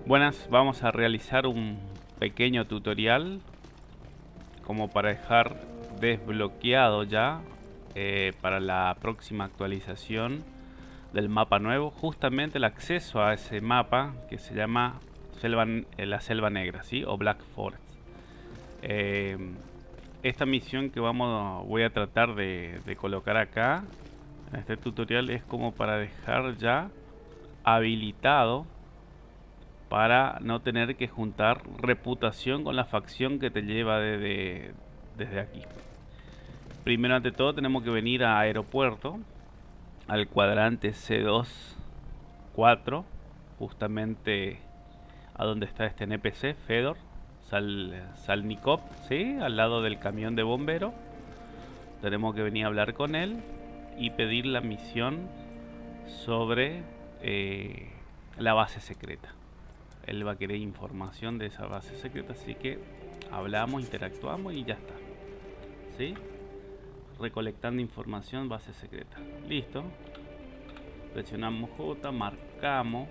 Buenas, vamos a realizar un pequeño tutorial como para dejar desbloqueado ya para la próxima actualización del mapa nuevo, justamente el acceso a ese mapa que se llama la Selva Negra, ¿sí? O Black Forest. Eh, Esta misión que voy a tratar de colocar acá en este tutorial es como para dejar ya habilitado para no tener que juntar reputación con la facción que te lleva desde aquí. Primero ante todo tenemos que venir a aeropuerto, al cuadrante C2-4, justamente a donde está este NPC, Fedor, Salnikov, ¿sí? Al lado del camión de bombero. Tenemos que venir a hablar con él y pedir la misión sobre la base secreta. Él va a querer información de esa base secreta, así que hablamos, interactuamos y ya está. ¿Sí? Recolectando información, base secreta. Listo. Presionamos J, marcamos.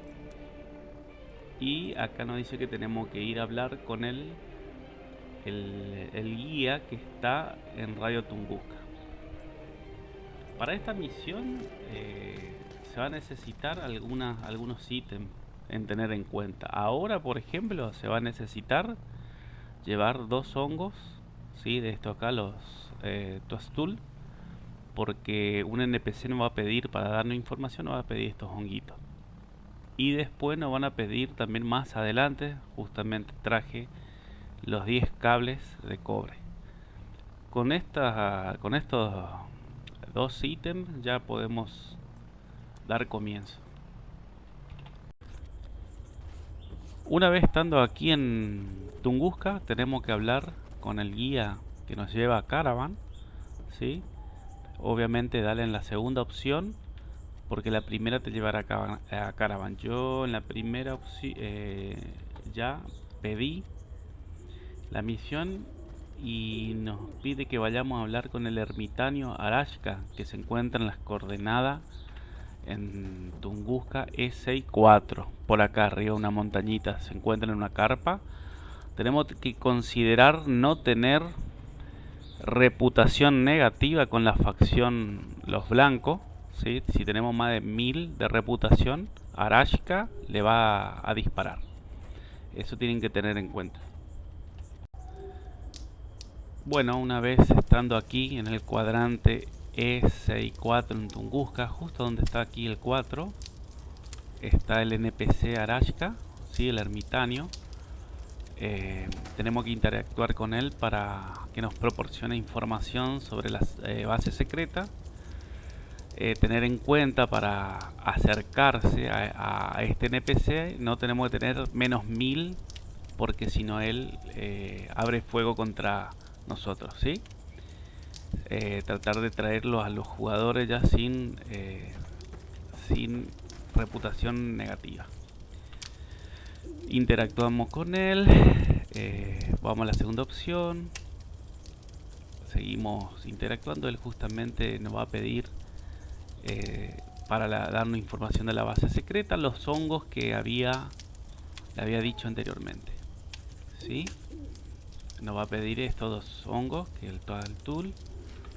Y acá nos dice que tenemos que ir a hablar con el guía que está en Radio Tunguska. Para esta misión se va a necesitar algunos ítems en tener en cuenta. Ahora, por ejemplo, se va a necesitar llevar 2 hongos, ¿sí? De esto acá, los Toadstool, porque un NPC nos va a pedir, para darnos información, nos va a pedir estos honguitos. Y después nos van a pedir también más adelante, justamente traje los 10 cables de cobre. Con estos 2 ítems ya podemos dar comienzo. Una vez estando aquí en Tunguska, tenemos que hablar con el guía que nos lleva a Caravan, ¿sí? Obviamente dale en la segunda opción, porque la primera te llevará a Caravan. Yo en la primera opción ya pedí la misión y nos pide que vayamos a hablar con el ermitaño Arashka, que se encuentra en las coordenadas en Tunguska E64, por acá arriba, una montañita, se encuentra en una carpa. Tenemos que considerar no tener reputación negativa con la facción los blancos, ¿sí? Si tenemos más de 1000 de reputación, Arashka le va a disparar. Eso tienen que tener en cuenta. Bueno, una vez estando aquí en el cuadrante E64 en Tunguska, justo donde está aquí el 4, está el NPC Arashka, ¿sí? El ermitaño. Tenemos que interactuar con él para que nos proporcione información sobre las bases secretas. Tener en cuenta para acercarse a este NPC no tenemos que tener menos 1000, porque si no él abre fuego contra nosotros, ¿sí? Tratar de traerlos a los jugadores ya sin reputación negativa. Interactuamos con él, vamos a la segunda opción, seguimos interactuando. Él justamente nos va a pedir para darnos información de la base secreta, los hongos que le había dicho anteriormente, ¿sí? Nos va a pedir estos 2 hongos, que es el Toadstool.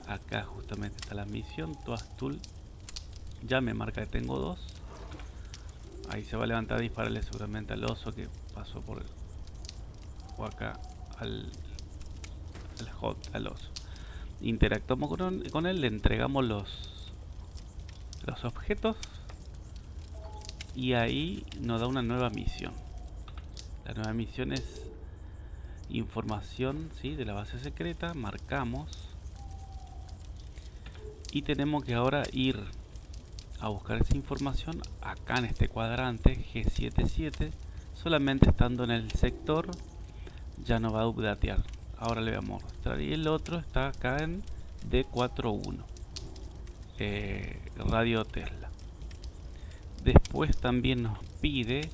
Acá justamente está la misión, Toadstool. Ya me marca que tengo 2. Ahí se va a levantar y dispararle seguramente al oso que pasó o acá al oso. Interactuamos con él, le entregamos los objetos y ahí nos da una nueva misión. La nueva misión es información, ¿sí? De la base secreta. Marcamos y tenemos que ahora ir a buscar esa información acá en este cuadrante G77. Solamente estando en el sector ya no va a updatear. Ahora le voy a mostrar. Y el otro está acá en D41, Radio Tesla. Después también nos pide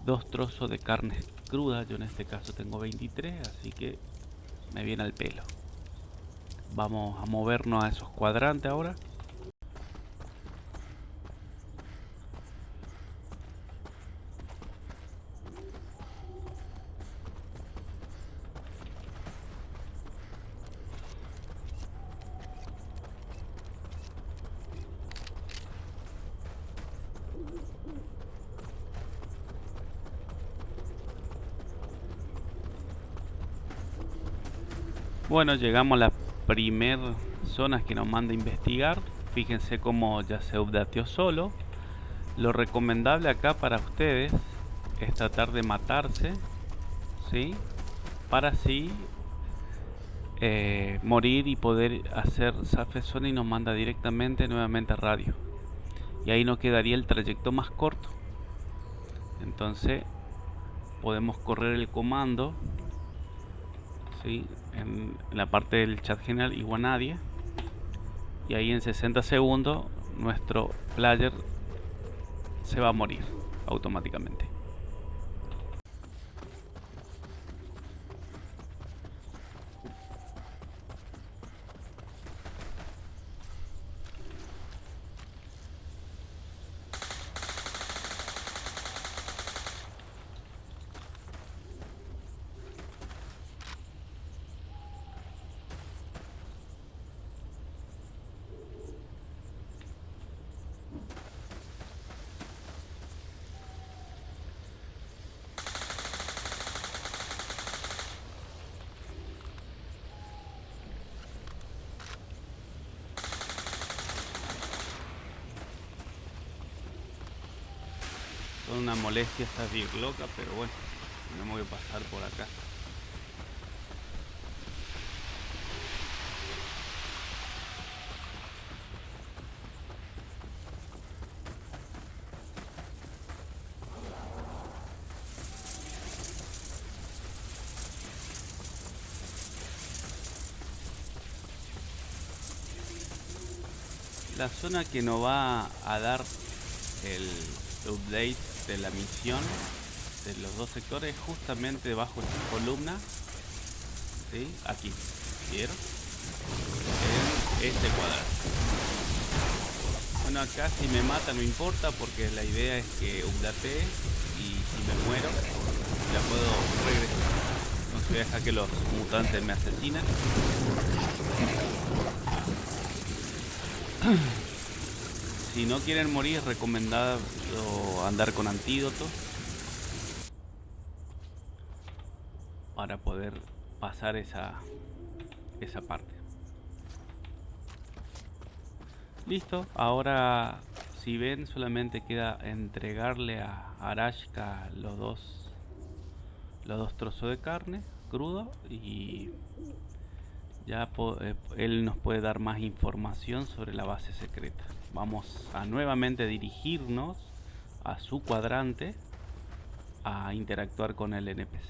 2 trozos de carne cruda. Yo en este caso tengo 23, así que me viene al pelo. Vamos a movernos a esos cuadrantes ahora. Bueno, llegamos a la primer zona que nos manda a investigar. Fíjense cómo ya se updateó solo. Lo recomendable acá para ustedes es tratar de matarse, ¿sí? Para así morir y poder hacer safe zona, y nos manda directamente nuevamente a radio. Y ahí nos quedaría el trayecto más corto. Entonces podemos correr el comando, ¿sí? En la parte del chat general iguanadie, y ahí en 60 segundos nuestro player se va a morir automáticamente. Son una molestia esta bien loca, pero bueno, no me voy a pasar por acá. La zona que nos va a dar el update de la misión de los dos sectores es justamente debajo de esta columna, ¿sí? Aquí, ¿vieron? En este cuadrado. Bueno, acá si me mata no importa, porque la idea es que updatee y si me muero ya puedo regresar. Entonces voy a dejar que los mutantes me asesinen. Si no quieren morir, es recomendado andar con antídotos para poder pasar esa parte. Listo, ahora si ven solamente queda entregarle a Arashka los dos trozos de carne crudo, y ya él nos puede dar más información sobre la base secreta. Vamos a nuevamente dirigirnos a su cuadrante a interactuar con el NPC.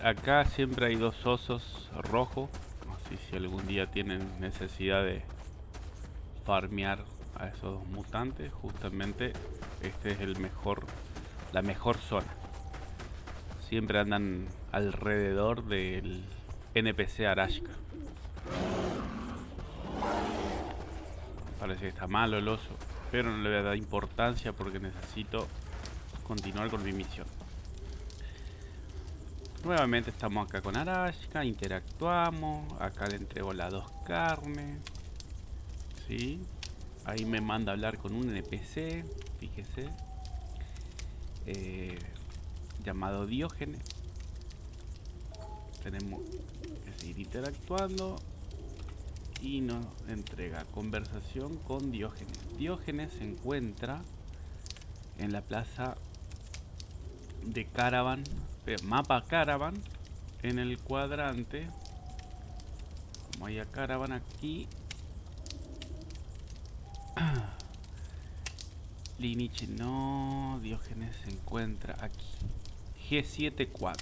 Acá siempre hay dos osos rojos, así si algún día tienen necesidad de farmear a esos mutantes, justamente este es la mejor zona. Siempre andan alrededor del NPC Arashka. Parece que está malo el oso, pero no le voy a dar importancia porque necesito continuar con mi misión. Nuevamente estamos acá con Arashka, interactuamos, acá le entrego las dos carnes, ¿sí? Ahí me manda a hablar con un NPC, fíjese, llamado Diógenes. Tenemos que seguir interactuando y nos entrega conversación con Diógenes. Diógenes se encuentra en la plaza de Caravan, mapa Caravan, en el cuadrante. Como hay a Caravan aquí, Lineage no, Diógenes se encuentra aquí, G74.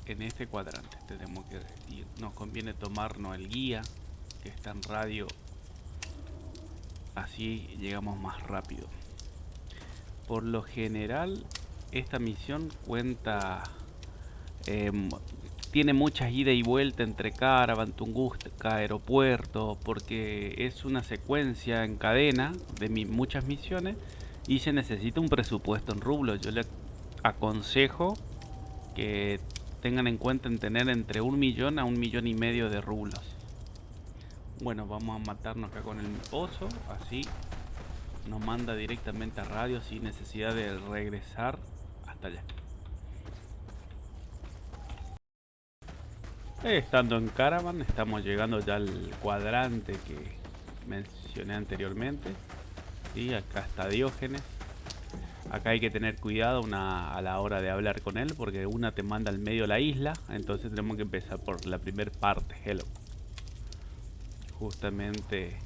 En este cuadrante tenemos que ir. Nos conviene tomarnos el guía que está en radio, así llegamos más rápido. Por lo general esta misión cuenta, tiene muchas ida y vuelta entre Caravan, Tunguska, aeropuerto, porque es una secuencia en cadena de muchas misiones y se necesita un presupuesto en rublos. Yo le aconsejo que tengan en cuenta en tener entre 1.000.000 a 1.500.000 de rublos. Bueno, vamos a matarnos acá con el oso, así nos manda directamente a radio sin necesidad de regresar hasta allá. Estando en Caravan, estamos llegando ya al cuadrante que mencioné anteriormente. ¿Sí? Acá está Diógenes. Acá hay que tener cuidado a la hora de hablar con él, porque una te manda al medio de la isla. Entonces tenemos que empezar por la primera parte, hello. Justamente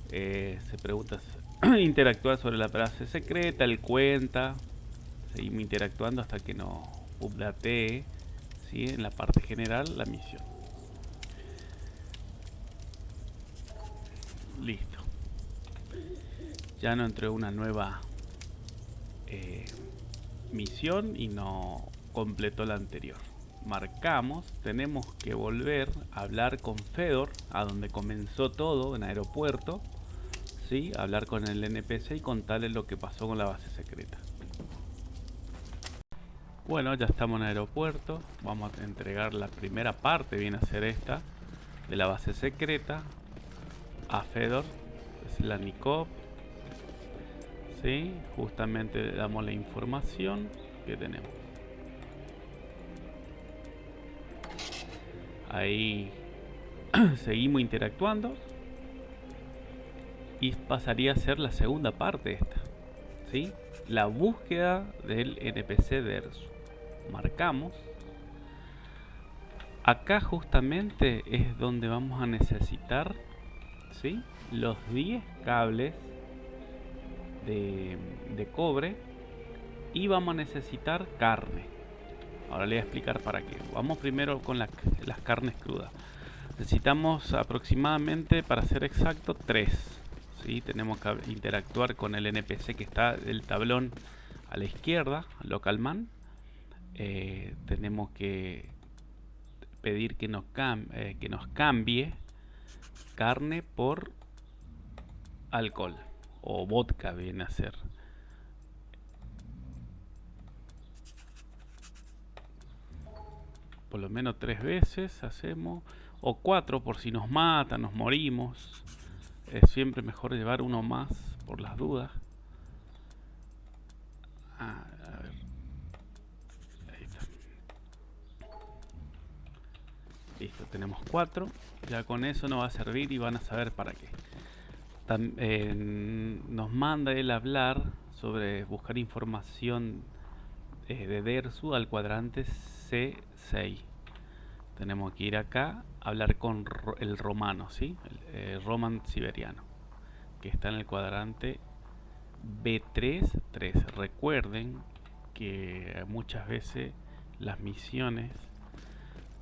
se pregunta interactuar sobre la frase secreta, él cuenta. Seguimos interactuando hasta que nos updatee, ¿sí? En la parte general la misión. Listo. Ya no entró una nueva misión y no completó la anterior. Marcamos, tenemos que volver a hablar con Fedor, a donde comenzó todo, en aeropuerto. ¿Sí? Hablar con el NPC y contarle lo que pasó con la base secreta. Bueno, ya estamos en aeropuerto. Vamos a entregar la primera parte, viene a ser esta, de la base secreta a Fedor Slanikov. ¿Sí? Justamente le damos la información que tenemos. Ahí seguimos interactuando. Y pasaría a ser la segunda parte esta, ¿sí? La búsqueda del NPC Dersu. Marcamos. Acá justamente es donde vamos a necesitar, ¿sí? Los 10 cables de cobre. Y vamos a necesitar carne. Ahora le voy a explicar para qué. Vamos primero con las carnes crudas. Necesitamos aproximadamente, para ser exacto, 3. ¿Sí? Tenemos que interactuar con el NPC que está del tablón a la izquierda, Localman. Tenemos que pedir que nos cambie carne por alcohol o vodka, viene a ser. Por lo menos 3 veces hacemos, o 4 por si nos matan, nos morimos. Es siempre mejor llevar uno más por las dudas. A ver. Ahí está. Listo, tenemos 4. Ya con eso nos va a servir y van a saber para qué. Nos manda él a hablar sobre buscar información de Dersu al cuadrante C6. Tenemos que ir acá a hablar con el romano, ¿sí? El Roman siberiano, que está en el cuadrante B3-3. Recuerden que muchas veces las misiones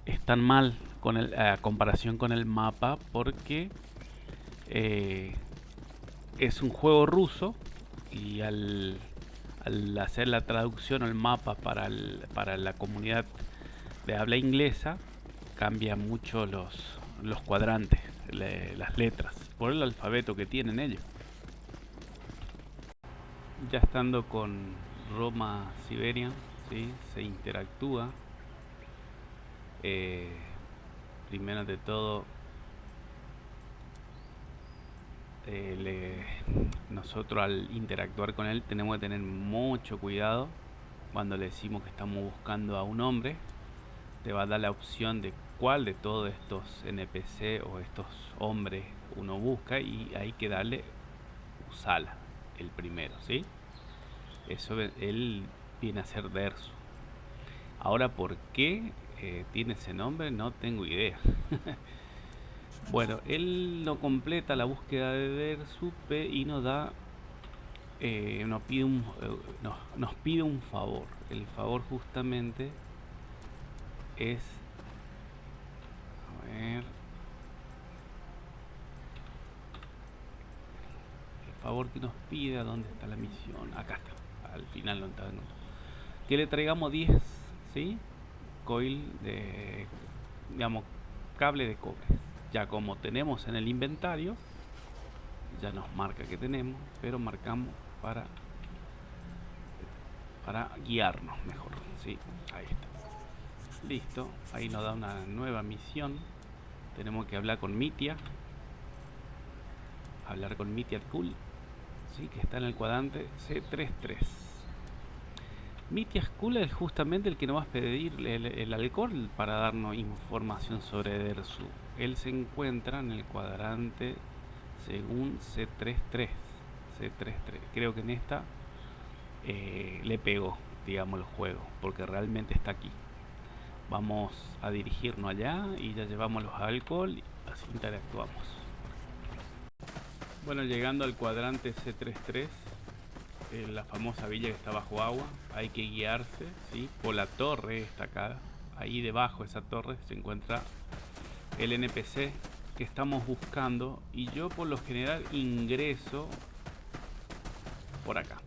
están mal con a comparación con el mapa, porque es un juego ruso y al hacer la traducción al mapa para la comunidad de habla inglesa, cambia mucho los cuadrantes, las letras, por el alfabeto que tienen ellos. Ya estando con Roma Siberian, ¿sí? Se interactúa. Primero de todo, nosotros al interactuar con él tenemos que tener mucho cuidado. Cuando le decimos que estamos buscando a un hombre, te va a dar la opción de cuál de todos estos NPC o estos hombres uno busca, y hay que darle Usala, el primero, ¿sí? Eso él viene a ser Dersu. Ahora, ¿por qué tiene ese nombre? No tengo idea. Bueno, él no completa la búsqueda de Dersu y nos da nos pide un favor. El favor justamente es, a ver, el favor que nos pide, ¿a dónde está la misión? Acá está, al final no está. Que le traigamos 10, ¿sí? Coil de, digamos, cable de cobre. Ya como tenemos en el inventario, ya nos marca que tenemos, pero marcamos para guiarnos mejor, ¿sí? Ahí está. Listo, ahí nos da una nueva misión. Tenemos que hablar con Mitia. Hablar con Mitia Cool, ¿sí? Que está en el cuadrante C33. Mitia Cool es justamente el que nos va a pedir el alcohol para darnos información sobre Dersu. Él se encuentra en el cuadrante según C33. C33. Creo que en esta le pegó, digamos, el juego, porque realmente está aquí. Vamos a dirigirnos allá y ya llevamos los alcohol y así interactuamos. Bueno, llegando al cuadrante C33, la famosa villa que está bajo agua, hay que guiarse, ¿sí? Por la torre destacada. Ahí debajo de esa torre se encuentra el NPC que estamos buscando, y yo por lo general ingreso por acá,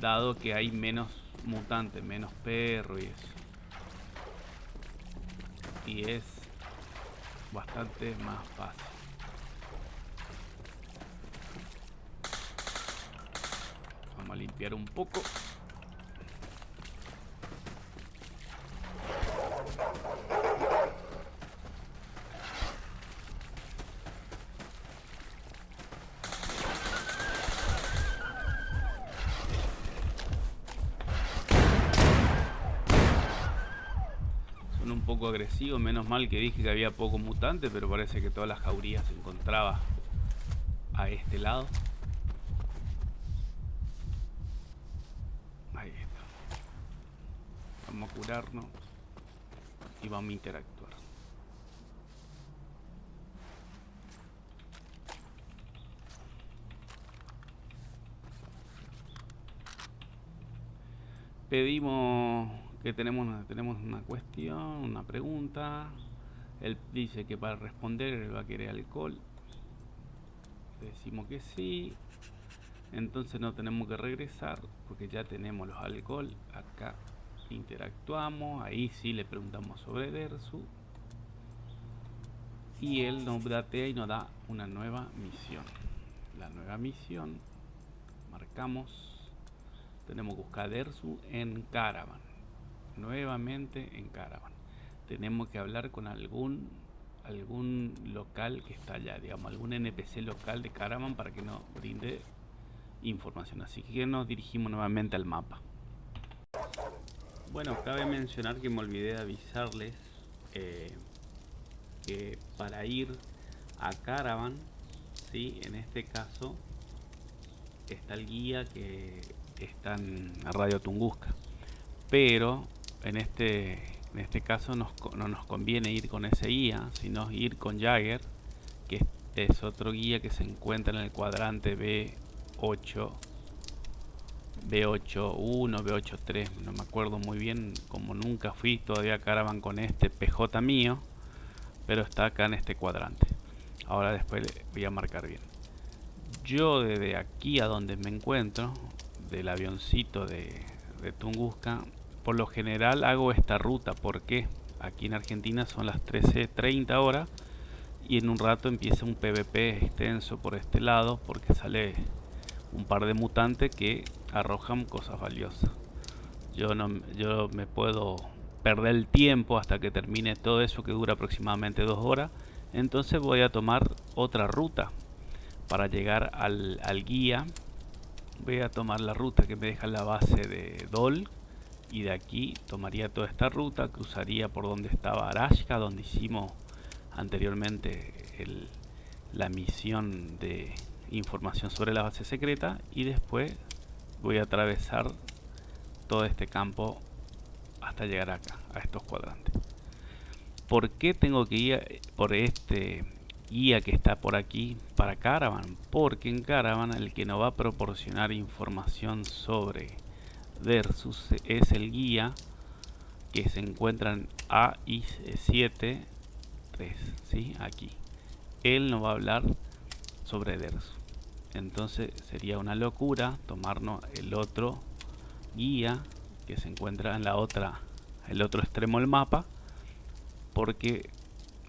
dado que hay menos mutantes, menos perro y eso, y es bastante más fácil. Vamos a limpiar un poco. Son un poco agresivos, menos mal que dije que había poco mutante, pero parece que todas las jaurías se encontraban a este lado. Ahí está. Vamos a curarnos y vamos a interactuar. Pedimos que tenemos una cuestión, una pregunta. Él dice que para responder él va a querer alcohol. Decimos que sí. Entonces no tenemos que regresar porque ya tenemos los alcohol. Acá interactuamos. Ahí sí le preguntamos sobre Dersu. Y él nos datea y nos da una nueva misión. La nueva misión, marcamos. Tenemos que buscar Dersu en Caravan. Nuevamente en Caravan. Tenemos que hablar con algún local que está allá, digamos, algún NPC local de Caravan para que nos brinde información. Así que nos dirigimos nuevamente al mapa. Bueno, cabe mencionar que me olvidé de avisarles que para ir a Caravan, ¿sí? En este caso está el guía que está en Radio Tunguska, pero en este caso no nos conviene ir con ese guía, sino ir con Jagger, que es otro guía que se encuentra en el cuadrante B8, B81, B83, no me acuerdo muy bien, como nunca fui todavía a Caravan con este PJ mío, pero está acá en este cuadrante. Ahora después voy a marcar bien. Yo desde aquí a donde me encuentro, del avioncito de Tunguska, por lo general hago esta ruta porque aquí en Argentina son las 13:30 horas y en un rato empieza un PvP extenso por este lado porque sale un par de mutantes que arrojan cosas valiosas. Yo me puedo perder el tiempo hasta que termine todo eso, que dura aproximadamente 2 horas. Entonces voy a tomar otra ruta para llegar al guía. Voy a tomar la ruta que me deja la base de Dol, y de aquí tomaría toda esta ruta, cruzaría por donde estaba Arashka, donde hicimos anteriormente la misión de información sobre la base secreta, y después voy a atravesar todo este campo hasta llegar acá, a estos cuadrantes. ¿Por qué tengo que ir por este guía que está por aquí para Caravan? Porque en Caravan el que nos va a proporcionar información sobre Versus es el guía que se encuentra en AI73, ¿sí? Aquí. Él nos va a hablar sobre Versus. Entonces sería una locura tomarnos el otro guía que se encuentra en el otro extremo del mapa, porque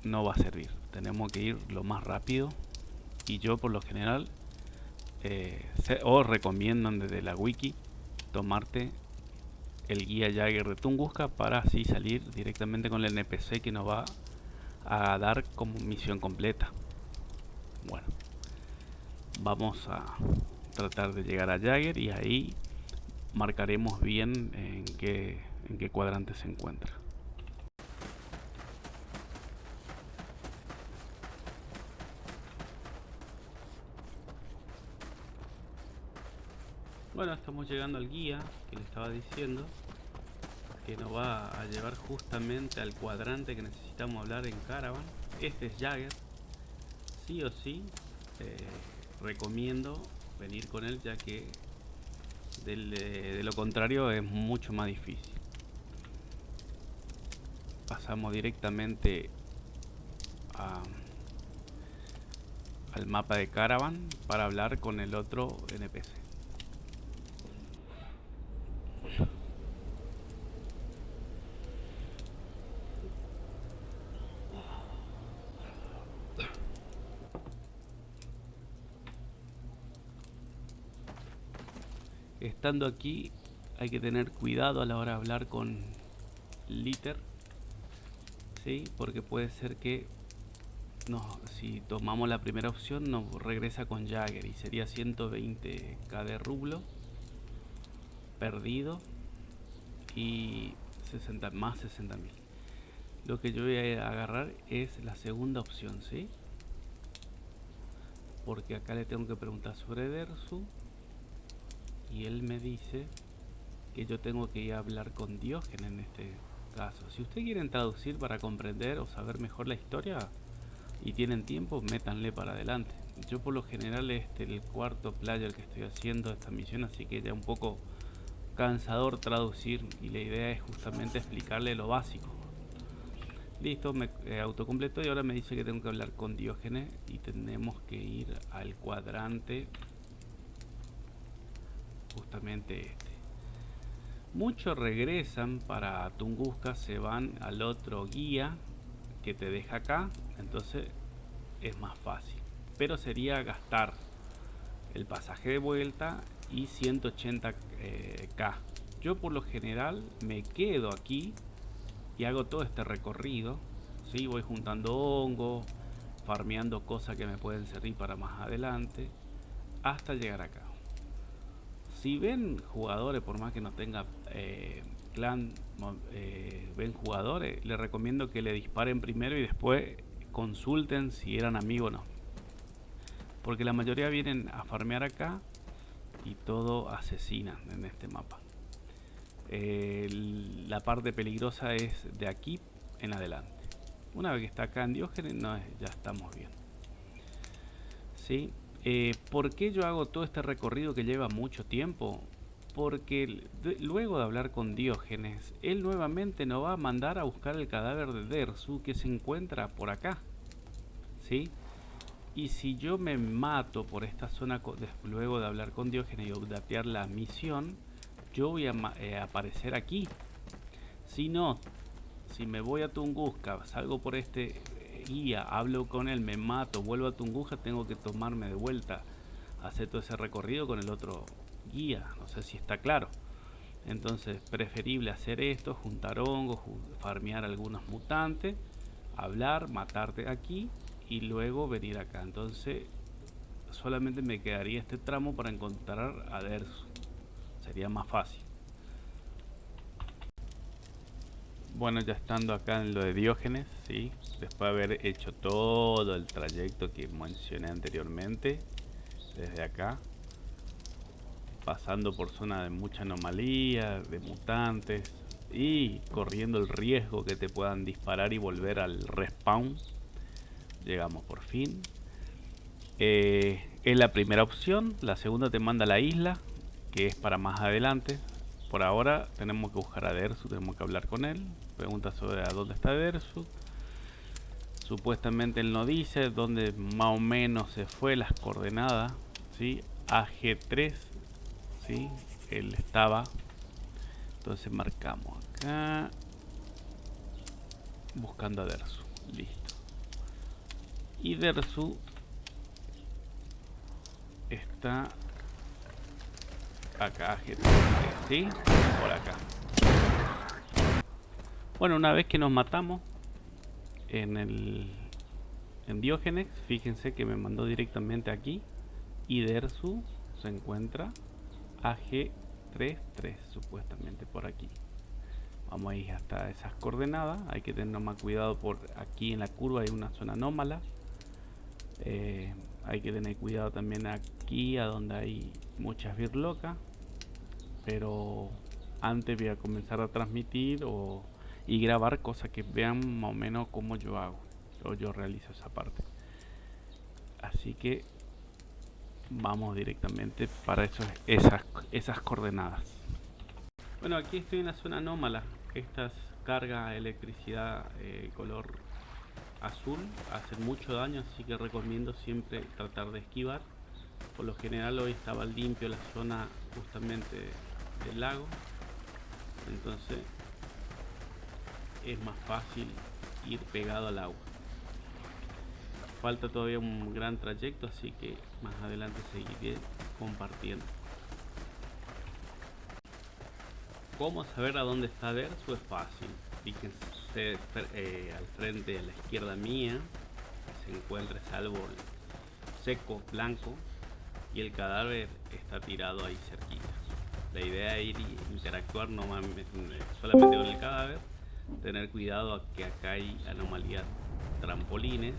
no va a servir. Tenemos que ir lo más rápido, y yo por lo general os recomiendo desde la wiki tomarte el guía Jagger de Tunguska para así salir directamente con el NPC que nos va a dar como misión completa. Bueno, vamos a tratar de llegar a Jagger y ahí marcaremos bien en qué cuadrante se encuentra. Bueno, estamos llegando al guía que le estaba diciendo, que nos va a llevar justamente al cuadrante que necesitamos hablar en Caravan. Este es Jagger. Sí o sí recomiendo venir con él, ya que de lo contrario es mucho más difícil. Pasamos directamente al mapa de Caravan para hablar con el otro NPC. Estando aquí hay que tener cuidado a la hora de hablar con Litter, ¿sí? Porque puede ser que si tomamos la primera opción nos regresa con Jagger y sería 120k de rublo perdido y más 60.000. Lo que yo voy a agarrar es la segunda opción, ¿sí? Porque acá le tengo que preguntar sobre Dersu y él me dice que yo tengo que ir a hablar con Diógenes en este caso. Si ustedes quieren traducir para comprender o saber mejor la historia y tienen tiempo, métanle para adelante. Yo por lo general es el cuarto player que estoy haciendo esta misión, así que ya un poco cansador traducir y la idea es justamente explicarle lo básico. Listo, me autocompletó y ahora me dice que tengo que hablar con Diógenes y tenemos que ir al cuadrante justamente este. Muchos regresan para Tunguska, se van al otro guía que te deja acá, entonces es más fácil, pero sería gastar el pasaje de vuelta y 180k. Yo por lo general me quedo aquí y hago todo este recorrido, ¿sí? Voy juntando hongo, farmeando cosas que me pueden servir para más adelante hasta llegar acá. Si ven jugadores, por más que no tenga clan, ven jugadores, les recomiendo que le disparen primero y después consulten si eran amigos o no, porque la mayoría vienen a farmear acá y todo asesinan en este mapa. La parte peligrosa es de aquí en adelante. Una vez que está acá en Diógenes, ya estamos bien, ¿sí? ¿Por qué yo hago todo este recorrido que lleva mucho tiempo? Porque luego de hablar con Diógenes, él nuevamente nos va a mandar a buscar el cadáver de Dersu que se encuentra por acá, ¿sí? Y si yo me mato por esta zona luego de hablar con Diógenes y updatear la misión, yo voy a aparecer aquí. Si no, si me voy a Tunguska, salgo por este guía, hablo con él, me mato, vuelvo a Tunguska, tengo que tomarme de vuelta, hacer todo ese recorrido con el otro guía. No sé si está claro. Entonces, preferible hacer esto, juntar hongos, farmear algunos mutantes, hablar, matarte aquí y luego venir acá. Entonces, solamente me quedaría este tramo para encontrar a Dersu. Sería más fácil. Bueno, ya estando acá en lo de Diógenes, ¿sí? Después de haber hecho todo el trayecto que mencioné anteriormente, desde acá, pasando por zona de mucha anomalía, de mutantes y corriendo el riesgo que te puedan disparar y volver al respawn, llegamos por fin. Es la primera opción. La segunda te manda a la isla, que es para más adelante. Por ahora tenemos que buscar a Dersu, tenemos que hablar con él. Pregunta sobre a dónde está Dersu. Supuestamente él no dice dónde más o menos se fue, las coordenadas, ¿sí? AG3, ¿sí? Él estaba. Entonces marcamos acá, buscando a Dersu. Listo. Y Dersu está acá, AG3, ¿sí? Por acá. Bueno, una vez que nos matamos en Diógenes, fíjense que me mandó directamente aquí y Dersu se encuentra AG33 supuestamente por aquí. Vamos a ir hasta esas coordenadas. Hay que tener más cuidado por aquí en la curva hay una zona anómala. Hay que tener cuidado también aquí a donde hay muchas birlocas. Pero antes voy a comenzar a transmitir y grabar cosas que vean más o menos cómo yo hago o yo realizo esa parte. Así que vamos directamente para esas coordenadas. Bueno, aquí estoy en la zona anómala. Estas carga electricidad color azul hacen mucho daño, así que recomiendo siempre tratar de esquivar. Por lo general hoy estaba limpio la zona justamente del lago, entonces es más fácil ir pegado al agua. Falta todavía un gran trayecto, así que más adelante seguiré compartiendo. ¿Cómo saber a dónde está Dersu? Es fácil. Fíjense al frente, a la izquierda mía, se encuentra ese árbol seco, blanco, y el cadáver está tirado ahí cerquita. La idea es ir y interactuar solamente con el cadáver, tener cuidado a que acá hay anomalías, trampolines.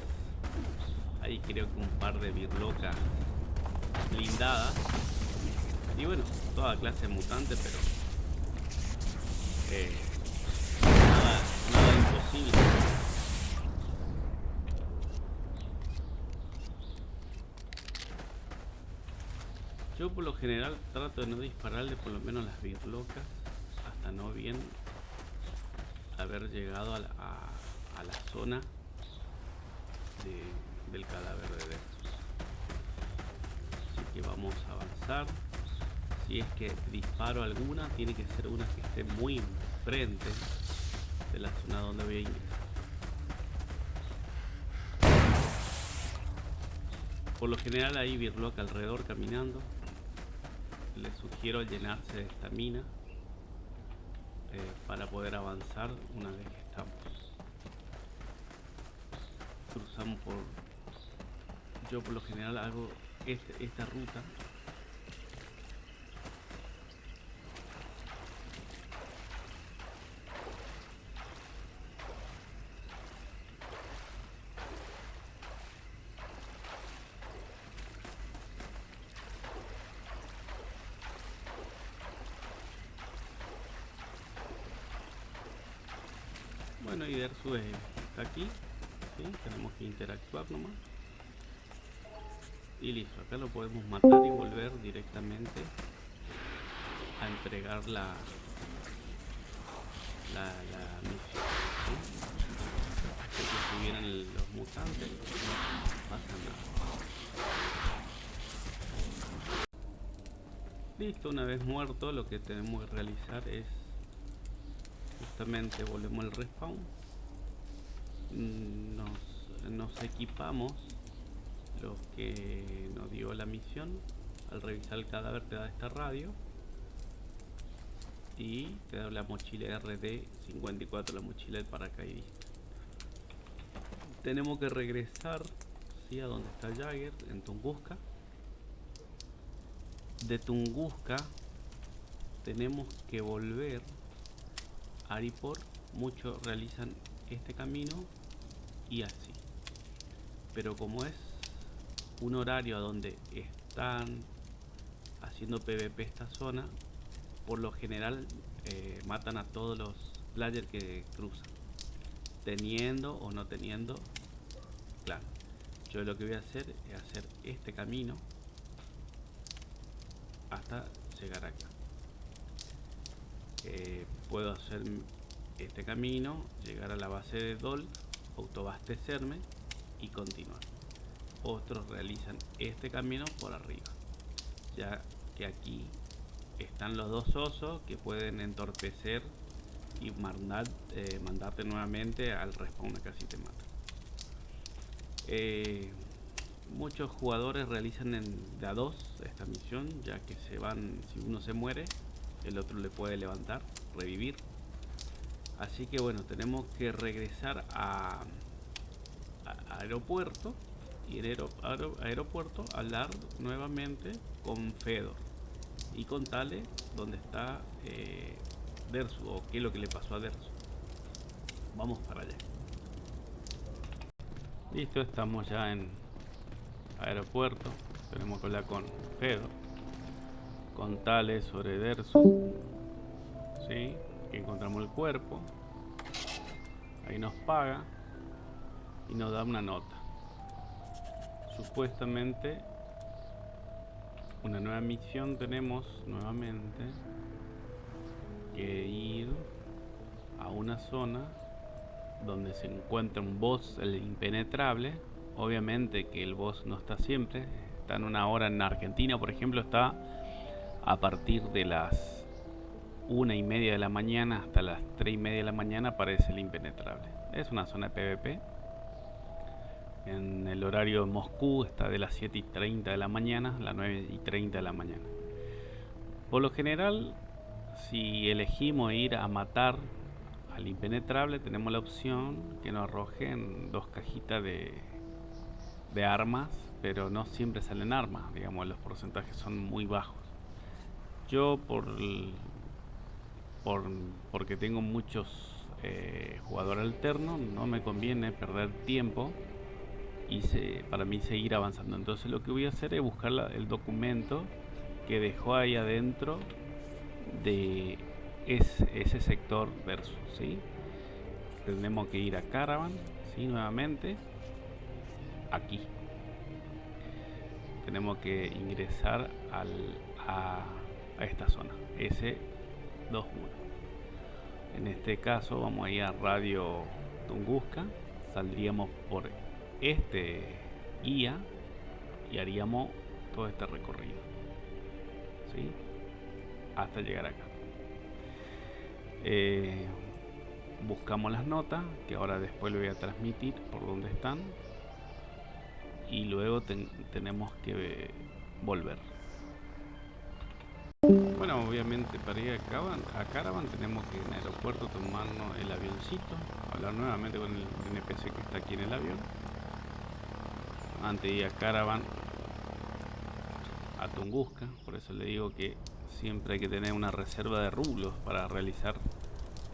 Ahí creo que un par de birlocas blindadas. Y bueno, toda clase de mutantes, pero nada imposible. Yo por lo general trato de no dispararle por lo menos las birlocas hasta no bien haber llegado a la zona del cadáver de Dersu. Así que vamos a avanzar. Si es que disparo alguna, tiene que ser una que esté muy enfrente de la zona donde voy a ingresar. Por lo general hay birloca alrededor caminando. Les sugiero llenarse de estamina para poder avanzar una vez que estamos. Cruzamos yo por lo general hago esta ruta. Bueno, y Dersu está aquí, ¿sí? Tenemos que interactuar nomás. Y listo, acá lo podemos matar y volver directamente a entregar la misión, ¿sí? Así que si vienen los mutantes, no pasa nada. Listo, una vez muerto, lo que tenemos que realizar es justamente volvemos al respawn, nos equipamos los que nos dio la misión. Al revisar el cadáver te da esta radio y te da la mochila RD54, la mochila del paracaidista. Tenemos que regresar, ¿sí?, a donde está Jagger, en Tunguska. De Tunguska tenemos que volver a Aripor. Muchos realizan este camino y así, pero como es un horario donde están haciendo PvP esta zona, por lo general matan a todos los players que cruzan, teniendo o no teniendo clan. Yo lo que voy a hacer es hacer este camino hasta llegar acá. Puedo hacer este camino, llegar a la base de Dol, autoabastecerme y continuar. Otros realizan este camino por arriba, ya que aquí están los dos osos que pueden entorpecer y mandarte nuevamente al respawn, casi te matan. Muchos jugadores realizan de a dos esta misión, ya que se van, si uno se muere, el otro le puede levantar, revivir. Así que bueno, tenemos que regresar a aeropuerto y en aeropuerto hablar nuevamente con Fedor y contarle dónde está Dersu o qué es lo que le pasó a Dersu. Vamos para allá. Listo, estamos ya en aeropuerto. Tenemos que hablar con Fedor, contarle sobre Dersu, ¿sí? Que encontramos el cuerpo. Ahí nos paga y nos da una nota. Supuestamente una nueva misión tenemos nuevamente que ir a una zona donde se encuentra un boss, el impenetrable. Obviamente que el boss no está siempre, está en una hora. En Argentina, por ejemplo, está a partir de las 1:30 de la mañana hasta las 3:30 de la mañana aparece el impenetrable. Es una zona de PvP. En el horario de Moscú está de las 7:30 de la mañana a las 9:30 de la mañana. Por lo general, si elegimos ir a matar al impenetrable, tenemos la opción que nos arrojen 2 cajitas de armas, pero no siempre salen armas, digamos, los porcentajes son muy bajos. Yo porque tengo muchos jugadores alternos, no me conviene perder tiempo y para mí seguir avanzando. Entonces lo que voy a hacer es buscar el documento que dejó ahí adentro de ese sector versus, ¿sí? Tenemos que ir a Caravan, ¿sí? Nuevamente aquí tenemos que ingresar a esta zona S21. En este caso vamos a ir a Radio Tunguska, saldríamos por este guía y haríamos todo este recorrido, ¿sí? Hasta llegar acá. Buscamos las notas, que ahora después le voy a transmitir por dónde están, y luego tenemos que volver. Bueno, obviamente para ir a Caravan tenemos que en el aeropuerto tomarnos el avioncito, hablar nuevamente con el NPC que está aquí en el avión, antes de ir a Caravan a Tunguska. Por eso le digo que siempre hay que tener una reserva de rublos para realizar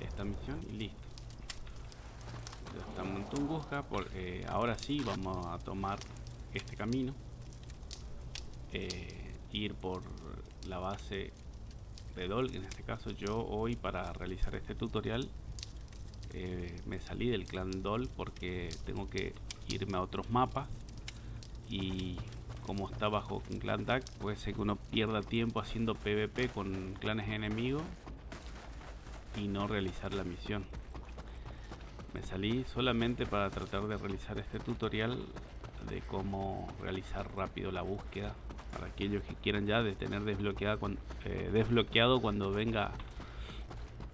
esta misión y listo. Ya estamos en Tunguska, ahora sí vamos a tomar este camino, ir por la base de Dol. En este caso yo hoy, para realizar este tutorial, me salí del clan Dol porque tengo que irme a otros mapas, y como está bajo un clan DAC, puede ser que uno pierda tiempo haciendo PvP con clanes enemigos y no realizar la misión. Me salí solamente para tratar de realizar este tutorial de cómo realizar rápido la búsqueda para aquellos que quieran ya de tener desbloqueado cuando venga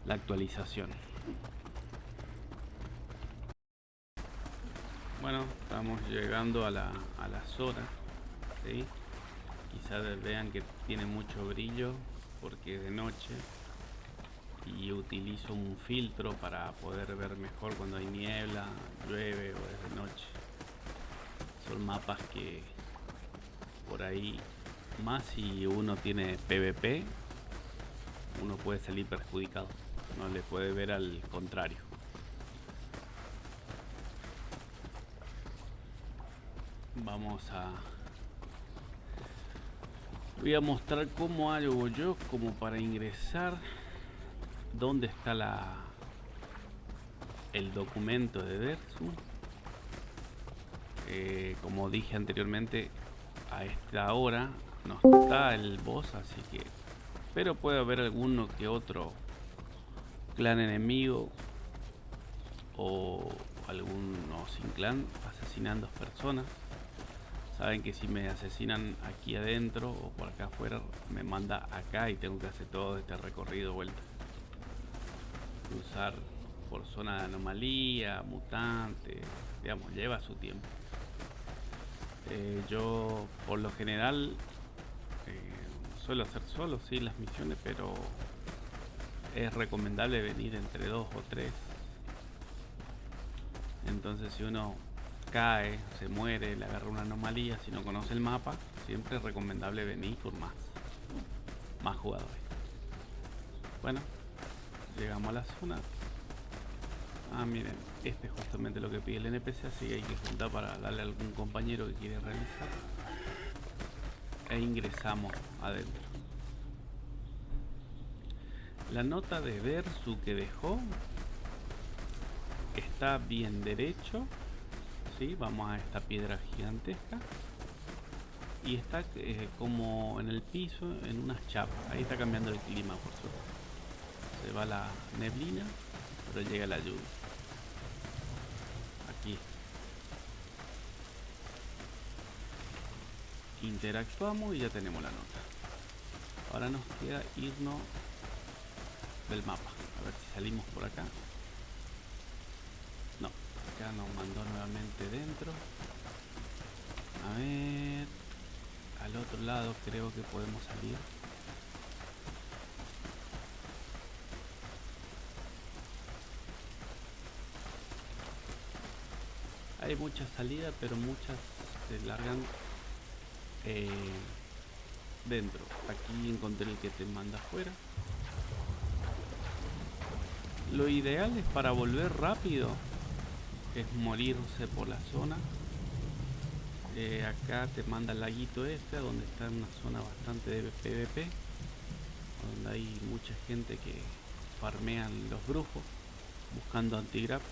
la actualización. Bueno, estamos llegando a la zona, ¿sí? Quizás vean que tiene mucho brillo porque es de noche y utilizo un filtro para poder ver mejor cuando hay niebla, llueve o es de noche. Son mapas que por ahí, más si uno tiene PvP, uno puede salir perjudicado, no le puede ver al contrario. Voy a mostrar cómo hago yo como para ingresar, dónde está el documento de Dersu. Como dije anteriormente, a esta hora no está el boss, así que, pero puede haber alguno que otro clan enemigo o alguno sin clan asesinando personas. Saben que si me asesinan aquí adentro o por acá afuera, me manda acá y tengo que hacer todo este recorrido de vuelta. Cruzar por zona de anomalía, mutante, digamos, lleva su tiempo. Yo por lo general suelo hacer solo, sí, las misiones, pero es recomendable venir entre 2 o 3. Entonces si uno cae, se muere, le agarra una anomalía, si no conoce el mapa, siempre es recomendable venir con más jugadores. Bueno, llegamos a la zona. Miren, este es justamente lo que pide el NPC, así que hay que juntar para darle a algún compañero que quiere realizar. E ingresamos adentro. La nota de Versu que dejó está bien derecho. ¿Sí? Vamos a esta piedra gigantesca. Y está como en el piso, en unas chapas. Ahí está cambiando el clima, por suerte. Se va la neblina, pero llega la lluvia. Aquí interactuamos y ya tenemos la nota. Ahora nos queda irnos del mapa. A ver si salimos por acá. No, acá nos mandó nuevamente dentro. A ver, al otro lado creo que podemos salir. Hay muchas salidas, pero muchas se largan dentro. Aquí encontré el que te manda afuera. Lo ideal es para volver rápido es morirse por la zona. Acá te manda el laguito este, donde está en una zona bastante de PvP, donde hay mucha gente que farmean los brujos buscando antigrab.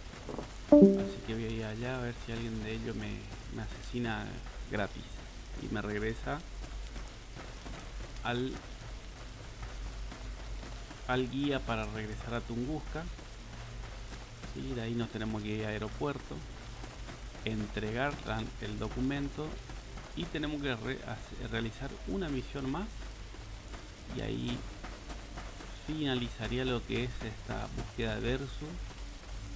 Así que voy a ir allá a ver si alguien de ellos me asesina gratis y me regresa al guía para regresar a Tunguska. Y de ahí nos tenemos que ir a aeropuerto, entregar el documento y tenemos que realizar una misión más, y ahí finalizaría lo que es esta búsqueda de Versu,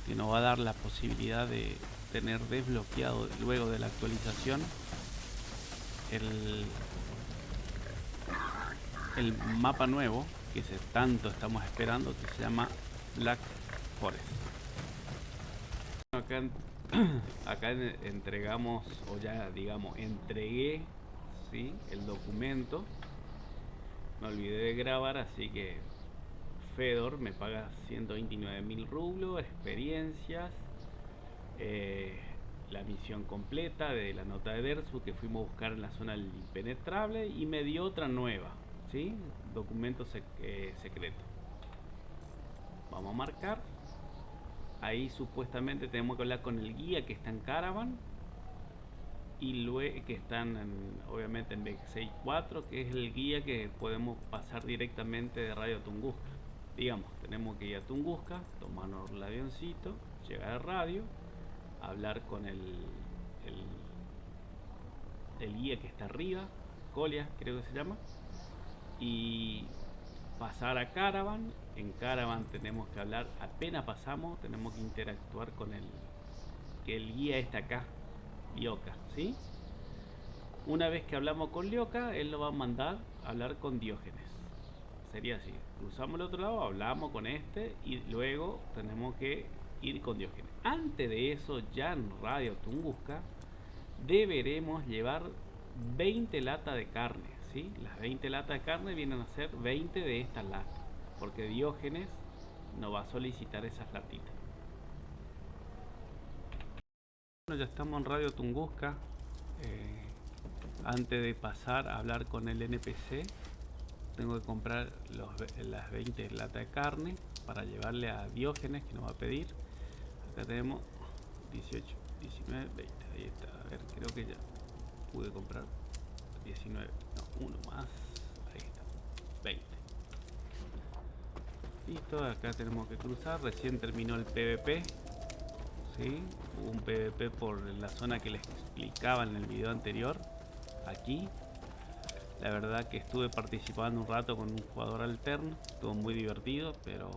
que nos va a dar la posibilidad de tener desbloqueado luego de la actualización el mapa nuevo que tanto estamos esperando, que se llama Black Forest. Acá entregamos, o ya digamos entregué, ¿sí?, el documento. Me olvidé de grabar, así que Fedor me paga 129.000 rublos, experiencias, la misión completa de la nota de Versu que fuimos a buscar en la zona del impenetrable, y me dio otra nueva, ¿sí?, documento secreto. Vamos a marcar. Ahí supuestamente tenemos que hablar con el guía que está en Caravan, y luego que están obviamente en B64, que es el guía que podemos pasar directamente de Radio Tunguska. Digamos, tenemos que ir a Tunguska, tomarnos el avioncito, llegar a radio, hablar con el guía que está arriba, Colia creo que se llama, y pasar a Caravan. En Caravan tenemos que hablar, apenas pasamos tenemos que interactuar con el guía está acá, Lioka, ¿sí? Una vez que hablamos con Lioka, él lo va a mandar a hablar con Diógenes. Sería así, cruzamos al otro lado, hablamos con este y luego tenemos que ir con Diógenes. Antes de eso, ya en Radio Tunguska deberemos llevar 20 latas de carne, ¿sí? Las 20 latas de carne vienen a ser 20 de estas latas, porque Diógenes nos va a solicitar esas latitas. Bueno, ya estamos en Radio Tunguska. Antes de pasar a hablar con el NPC, tengo que comprar las 20 latas de carne para llevarle a Diógenes, que nos va a pedir. Acá tenemos 18, 19, 20. Ahí está. A ver, creo que ya pude comprar 19. No, uno más. Ahí está. 20. Listo, acá tenemos que cruzar. Recién terminó el PvP. ¿Sí? Hubo un PvP por la zona que les explicaba en el video anterior. Aquí. La verdad que estuve participando un rato con un jugador alterno. Estuvo muy divertido, pero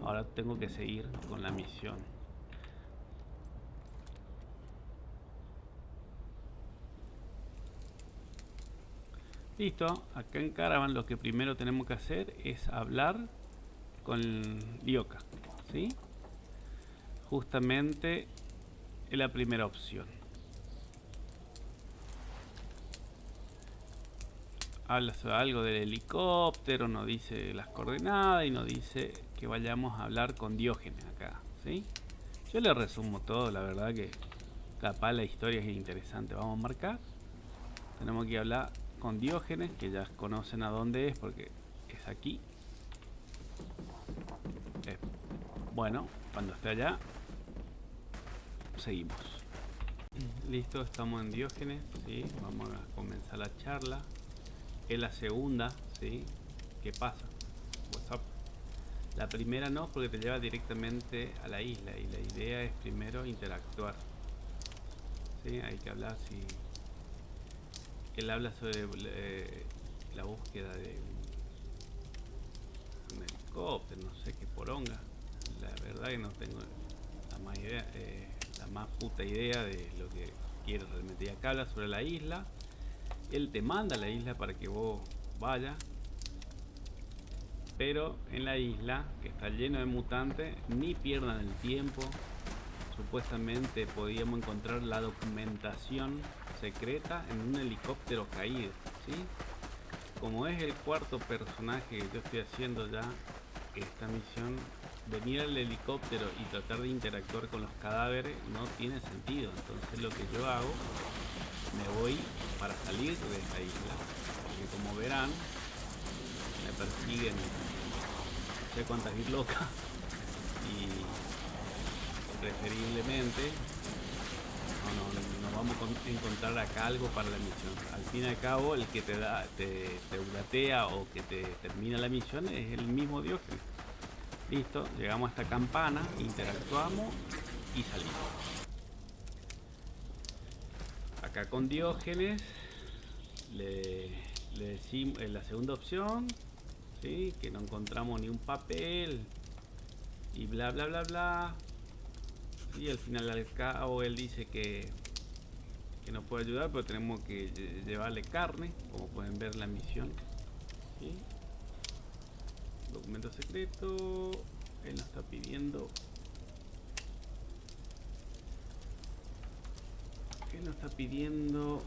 ahora tengo que seguir con la misión. Listo, acá en Caravan lo que primero tenemos que hacer es hablar con Lioka, ¿sí? Justamente es la primera opción. Habla sobre algo del helicóptero, nos dice las coordenadas y nos dice que vayamos a hablar con Diógenes acá, ¿sí? Yo le resumo todo, la verdad que capaz la historia es interesante. Vamos a marcar. Tenemos que hablar con Diógenes, que ya conocen a dónde es porque es aquí. Bueno, cuando esté allá, seguimos. Listo, estamos en Diógenes, ¿sí? Vamos a comenzar la charla. Es la segunda, ¿sí? ¿Qué pasa? WhatsApp. La primera no, porque te lleva directamente a la isla y la idea es primero interactuar. ¿Sí? Hay que hablar si... Él habla sobre la búsqueda de un helicóptero, no sé qué poronga. La verdad que no tengo la más idea, la más puta idea de lo que quiere realmente. Y acá habla sobre la isla. Él te manda a la isla para que vos vayas. Pero en la isla, que está lleno de mutantes, ni pierdan el tiempo. Supuestamente podíamos encontrar la documentación secreta en un helicóptero caído, ¿sí? Como es el cuarto personaje que yo estoy haciendo ya esta misión, venir al helicóptero y tratar de interactuar con los cadáveres no tiene sentido. Entonces lo que yo hago, me voy para salir de esta isla, porque como verán, me persiguen no sé cuántas locas y preferiblemente no vamos a encontrar acá algo para la misión. Al fin y al cabo, el que te ulatea o que te termina la misión es el mismo Diógenes. Listo, llegamos a esta campana, interactuamos y salimos. Acá con Diógenes le decimos en la segunda opción, ¿sí? Que no encontramos ni un papel y bla bla bla bla. Y al final al cabo él dice que nos puede ayudar, pero tenemos que llevarle carne, como pueden ver la misión, ¿sí? Documento secreto. Él nos está pidiendo. Él nos está pidiendo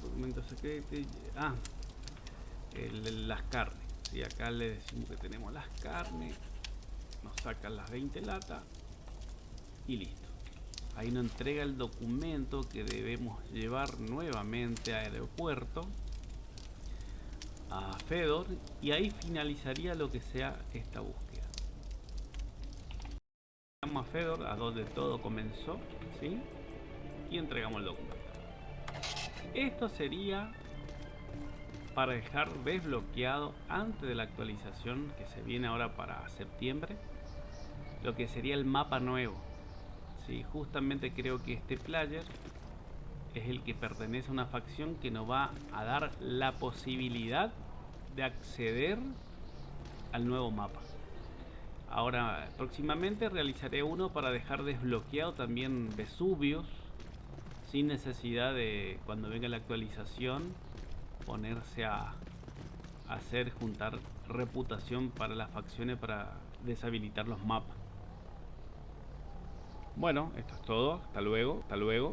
documento secreto. Las carnes. ¿Sí? Acá le decimos que tenemos las carnes. Nos sacan las 20 latas. Y listo. Ahí nos entrega el documento que debemos llevar nuevamente al aeropuerto, a Fedor, y ahí finalizaría lo que sea esta búsqueda. Llegamos a Fedor, a donde todo comenzó, ¿sí? Y entregamos el documento. Esto sería para dejar desbloqueado antes de la actualización que se viene ahora para septiembre, lo que sería el mapa nuevo. Sí, justamente creo que este player es el que pertenece a una facción que nos va a dar la posibilidad de acceder al nuevo mapa. Ahora próximamente realizaré uno para dejar desbloqueado también Vesuvius, sin necesidad de, cuando venga la actualización, ponerse a hacer juntar reputación para las facciones para deshabilitar los mapas. Bueno, esto es todo. Hasta luego.